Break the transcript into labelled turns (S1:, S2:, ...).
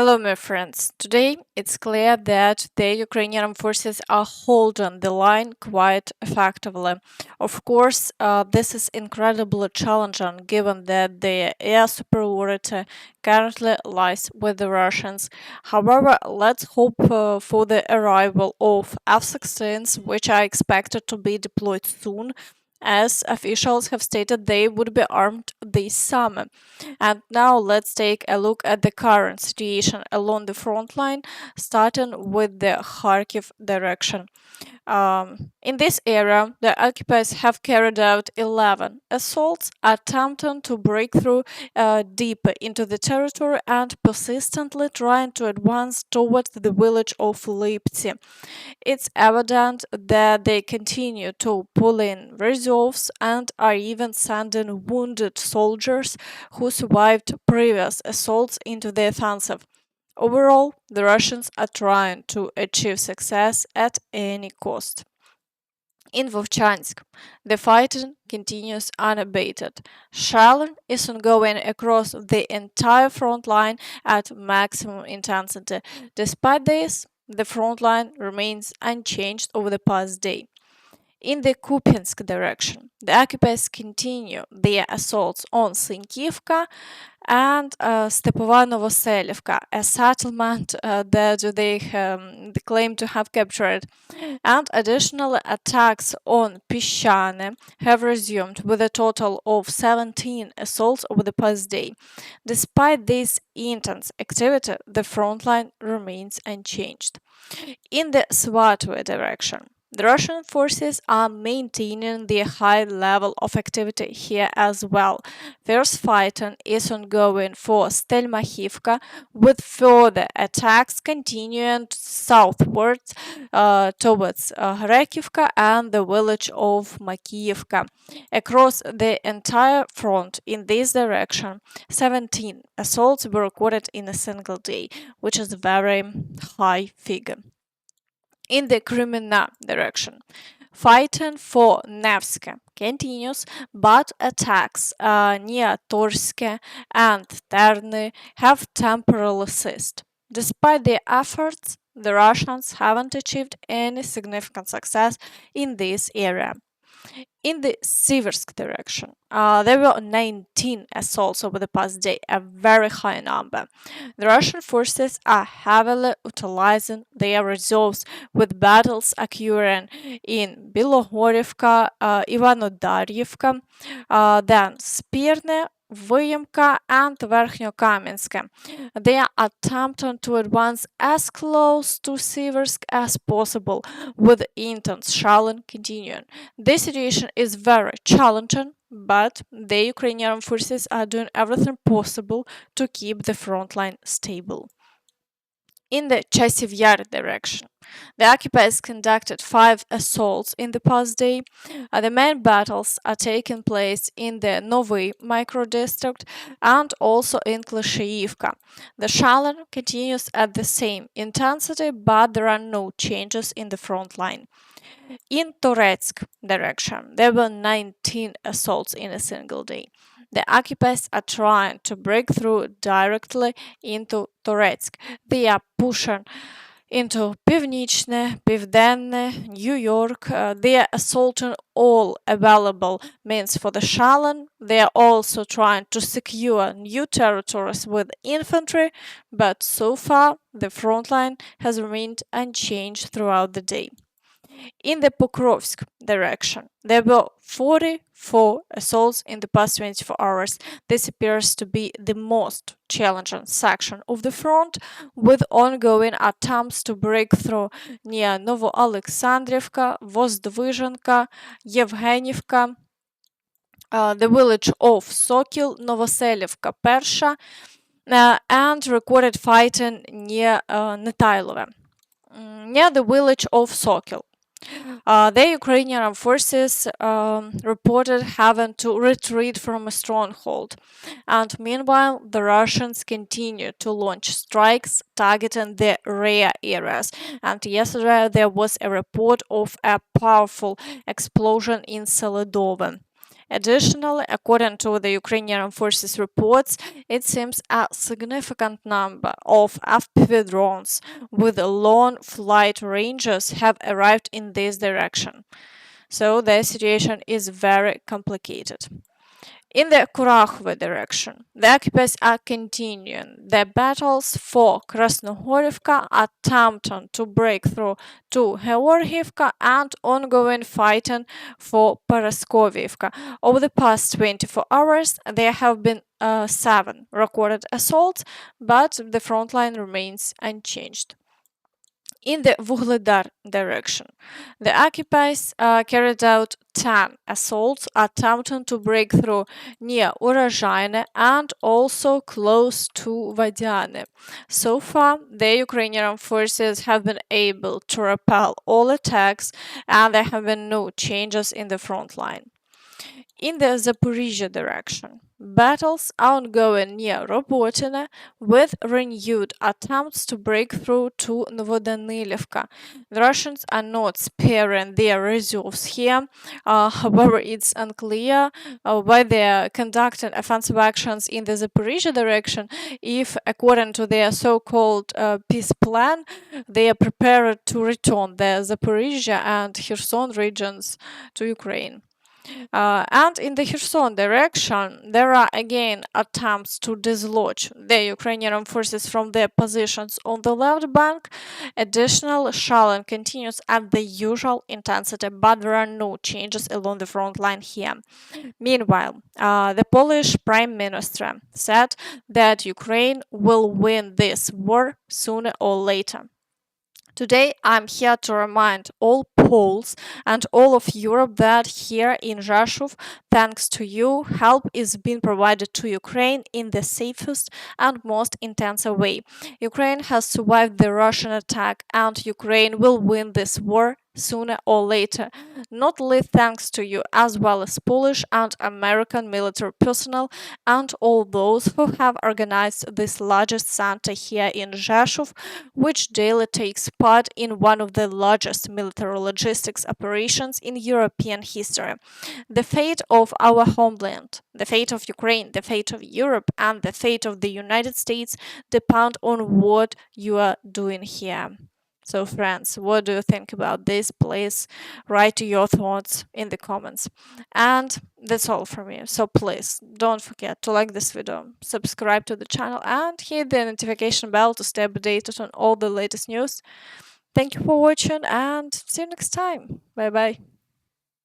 S1: Hello, my friends. Today it's clear that the Ukrainian Armed Forces are holding the line quite effectively. Of course, this is incredibly challenging given that the air superiority currently lies with the Russians. However, let's hope for the arrival of F-16s, which are expected to be deployed soon, as officials have stated they would be armed this summer. And now let's take a look at the current situation along the front line, starting with the Kharkiv direction. In this area, the occupiers have carried out 11 assaults, attempting to break through deeper into the territory and persistently trying to advance towards the village of Lyptsi. It's evident that they continue to pull in reserves and are even sending wounded soldiers who survived previous assaults into the offensive. Overall, the Russians are trying to achieve success at any cost. In Vovchansk, the fighting continues unabated. Shelling is ongoing across the entire front line at maximum intensity. Despite this, the front line remains unchanged over the past day. In the Kupiansk direction, the occupiers continue their assaults on Synkivka and Stepova Novooleksandrivka, a settlement that they claim to have captured. And additionally, attacks on Pishchane have resumed with a total of 17 assaults over the past day. Despite this intense activity, the front line remains unchanged. In the Svatove direction, the Russian forces are maintaining the high level of activity here as well. Fierce fighting is ongoing for Stelmakhivka, with further attacks continuing southwards towards Hrekivka and the village of Makiyevka. Across the entire front in this direction, 17 assaults were recorded in a single day, which is a very high figure. In the Kreminna direction, fighting for Nevske continues, but attacks near Toretsk and Terny have temporarily ceased. Despite their efforts, the Russians haven't achieved any significant success in this area. In the Siversk direction, there were 19 assaults over the past day, a very high number. The Russian forces are heavily utilizing their reserves, with battles occurring in Bilohorivka, Ivanodarivka, then Spirne, Vyemka and Verkhnyokamensky. They are attempting to advance as close to Siversk as possible, with intense shelling continuing. This situation is very challenging, but the Ukrainian armed forces are doing everything possible to keep the front line stable. In the Chasiv Yar direction, the occupiers conducted 5 assaults in the past day. The main battles are taking place in the Novyi microdistrict and also in Klishchiivka. The shelling continues at the same intensity, but there are no changes in the front line. In Toretsk direction, there were 19 assaults in a single day. The occupiers are trying to break through directly into Toretsk. They are pushing into Pivnichne, Pivdenne, New York. They are assaulting all available means for the shelling. They are also trying to secure new territories with infantry, but so far the front line has remained unchanged throughout the day. In the Pokrovsk direction, there were 44 assaults in the past 24 hours. This appears to be the most challenging section of the front, with ongoing attempts to break through near Novooleksandrivka, Vozdvizhenka, Yevgenivka, the village of Sokil, Novoselivka Persha, and recorded fighting near Netailove. Near the village of Sokil, the Ukrainian armed forces reported having to retreat from a stronghold, and meanwhile, the Russians continue to launch strikes targeting the rear areas. And yesterday, there was a report of a powerful explosion in Sletove. Additionally, according to the Ukrainian Armed Forces reports, it seems a significant number of FPV drones with long flight ranges have arrived in this direction. So the situation is very complicated. In the Kurakhove direction, the occupiers are continuing the battles for Krasnohorivka, attempting to break through to Hrekivka, and ongoing fighting for Paraskovivka. Over the past 24 hours, there have been 7 recorded assaults, but the front line remains unchanged. In the Vuhledar direction, the occupiers carried out 10 assaults, attempting to break through near Urozhaine and also close to Vodiane. So far, the Ukrainian Armed Forces have been able to repel all attacks, and there have been no changes in the front line. In the Zaporizhzhia direction, battles are ongoing near Robotyne with renewed attempts to break through to Novooleksandrivka. The Russians are not sparing their reserves here. However, it's unclear why they are conducting offensive actions in the Zaporizhzhia direction if, according to their so-called peace plan, they are prepared to return the Zaporizhzhia and Kherson regions to Ukraine. And in the Kherson direction, there are again attempts to dislodge the Ukrainian Armed Forces from their positions on the left bank. Additional shelling continues at the usual intensity, but there are no changes along the front line here. Meanwhile, the Polish Prime Minister said that Ukraine will win this war sooner or later. Today, I'm here to remind all Poles and all of Europe that here in Rzeszów, thanks to you, help is being provided to Ukraine in the safest and most intensive way. Ukraine has survived the Russian attack, and Ukraine will win this war sooner or later, not least thanks to you, as well as Polish and American military personnel and all those who have organized this largest center here in Rzeszów, which daily takes part in one of the largest military logistics operations in European history. The fate of our homeland, the fate of Ukraine, the fate of Europe, and the fate of the United States depend on what you are doing here. So, friends, what do you think about this? Please write your thoughts in the comments. And that's all from me. So, please don't forget to like this video, subscribe to the channel, and hit the notification bell to stay updated on all the latest news. Thank you for watching, and see you next time. Bye bye.